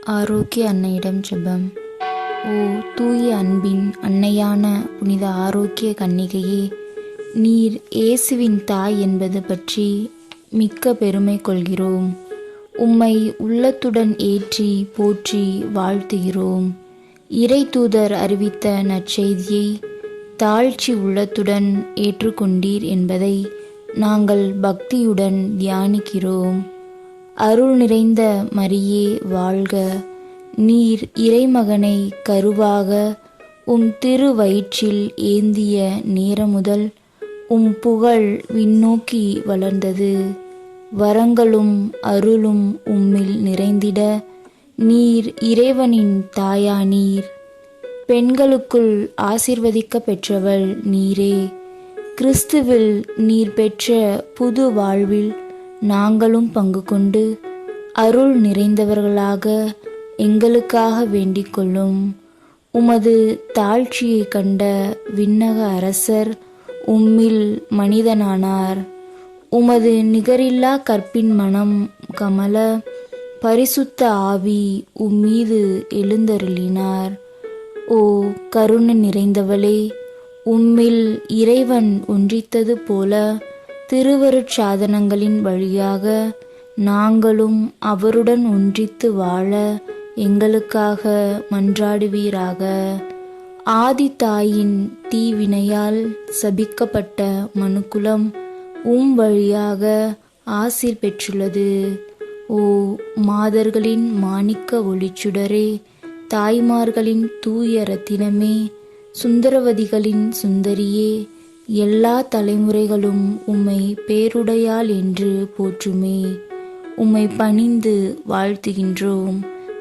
ஆரோக்கிய அன்னையிடம் ஜெபம். ஓ தூய அன்பின் அன்னையான புனித ஆரோக்கிய கன்னிகையே, நீர் இயேசுவின் தாய் என்பது பற்றி மிக்க பெருமை கொள்கிறோம். உம்மை உள்ளத்துடன் ஏற்றி போற்றி வாழ்த்துகிறோம். இறை தூதர் அறிவித்த நற்செய்தியை தாழ்ச்சி உள்ளத்துடன் ஏற்றுக்கொண்டீர் என்பதை நாங்கள் பக்தியுடன் தியானிக்கிறோம். அருள் நிறைந்த மரியே வாழ்க. நீர் இறைமகனை கருவாக உம் திரு வயிற்றில் ஏந்திய நேரம் முதல் உம் புகழ் விண்ணோக்கி வளர்ந்தது. வரங்களும் அருளும் உம்மில் நிறைந்திட நீர் இறைவனின் தாயானீர். பெண்களுக்குள் ஆசீர்வதிக்க பெற்றவள் நீரே. கிறிஸ்துவில் நீர் பெற்ற புது வாழ்வில் நாங்களும் பங்கு கொண்டு அருள் நிறைந்தவர்களாக எங்களுக்காக வேண்டிக் கொள்ளும். உமது தாழ்ச்சியை கண்ட விண்ணக அரசர் உம்மில் மனிதனானார். உமது நிகரில்லா கற்பின் மனம் கமல பரிசுத்த ஆவி உம்மீது எழுந்தருளினார். ஓ கருணை நிறைந்தவளே, உம்மில் இறைவன் ஒன்றித்தது போல திருவருட்சாதனங்களின் வழியாக நாங்களும் அவருடன் ஒன்றித்து வாழ எங்களுக்காக மன்றாடுவீராக. ஆதி தாயின் தீவினையால் சபிக்கப்பட்ட மனுக்குலம் உம் வழியாக ஆசீர் பெற்றுள்ளது. ஓ மாதர்களின் மாணிக்க ஒளிச்சுடரே, தாய்மார்களின் தூய ரத்தினமே, சுந்தரவதிகளின் சுந்தரியே, எல்லா தலைமுறைகளும் உம்மை பேருடையாள் என்று போற்றுமே. உம்மை பணிந்து வாழ்த்துகின்றோம்.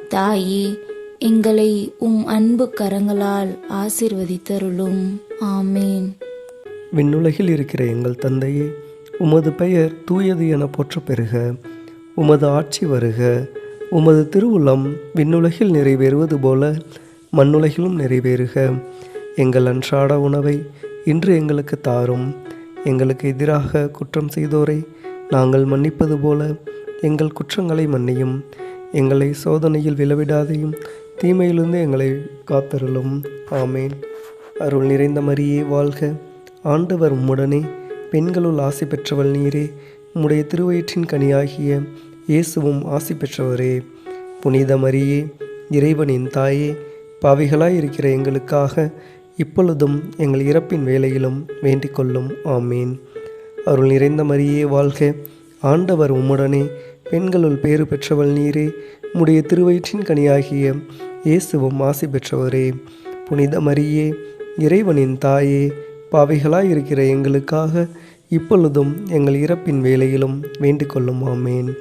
தாயே, எங்களை உம் அன்பு கரங்களால் ஆசீர்வதித்தருளும். ஆமேன். விண்ணுலகில் இருக்கிற எங்கள் தந்தையே, உமது பெயர் தூயது என போற்றப் பெறுக. உமது ஆட்சி வருக. உமது திருவுளம் விண்ணுலகில் நிறைவேறுவது போல மண்ணுலகிலும் நிறைவேறுக. எங்கள் அன்றாட உணவை இன்று எங்களுக்கு தாரும். எங்களுக்கு எதிராக குற்றம் செய்தோரை நாங்கள் மன்னிப்பது போல எங்கள் குற்றங்களை மன்னியும். எங்களை சோதனையில் விழவிடாதையும் தீமையிலிருந்து எங்களை காத்தருளும். ஆமேன். அருள் நிறைந்த மரியே வாழ்க. ஆண்டவர் உம்முடனே, பெண்களுள் ஆசி பெற்றவள் நீரே. உம்முடைய திருவயிற்றின் கனியாகிய இயேசுவும் ஆசி பெற்றவரே. புனித மரியே, இறைவனின் தாயே, பாவிகளாய் இருக்கிற எங்களுக்காக இப்பொழுதும் எங்கள் இறப்பின் வேளையிலும் வேண்டிக் கொள்ளும். ஆமீன். அருள் நிறைந்த மரியே வாழ்க. ஆண்டவர் உம்முடனே, பெண்களுள் பேறு பெற்றவள் நீரே. உம்முடைய திருவயிற்றின் கனியாகிய இயேசுவும் ஆசி பெற்றவரே. புனித மரியே, இறைவனின் தாயே, பாவிகளாய் இருக்கிற எங்களுக்காக இப்பொழுதும் எங்கள் இறப்பின் வேளையிலும் வேண்டிக் கொள்ளும். ஆமேன்.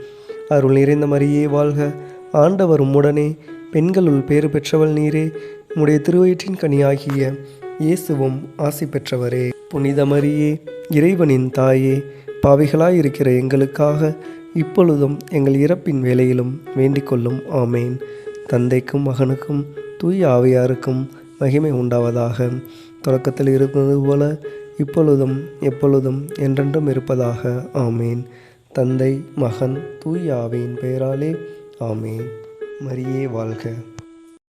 அருள் நிறைந்த மரியே வாழ்க. ஆண்டவர் உம்முடனே, பெண்களுள் பேறு பெற்றவள் நீரே. உம்முடைய திருவயிற்றின் கனியாகிய இயேசுவும் ஆசி பெற்றவரே. புனித மரியே, இறைவனின் தாயே, பாவிகளாய் இருக்கிற எங்களுக்காக இப்பொழுதும் எங்கள் இறப்பின் வேளையிலும் வேண்டிக் கொள்ளும். ஆமேன். தந்தைக்கும் மகனுக்கும் தூய ஆவியாருக்கும் மகிமை உண்டாவதாக. தொடக்கத்தில் இருந்தது போல இப்பொழுதும் எப்பொழுதும் என்றென்றும் இருப்பதாக. ஆமேன். தந்தை, மகன், தூய ஆவியின் பெயராலே. ஆமேன். மரியே வாழ்க.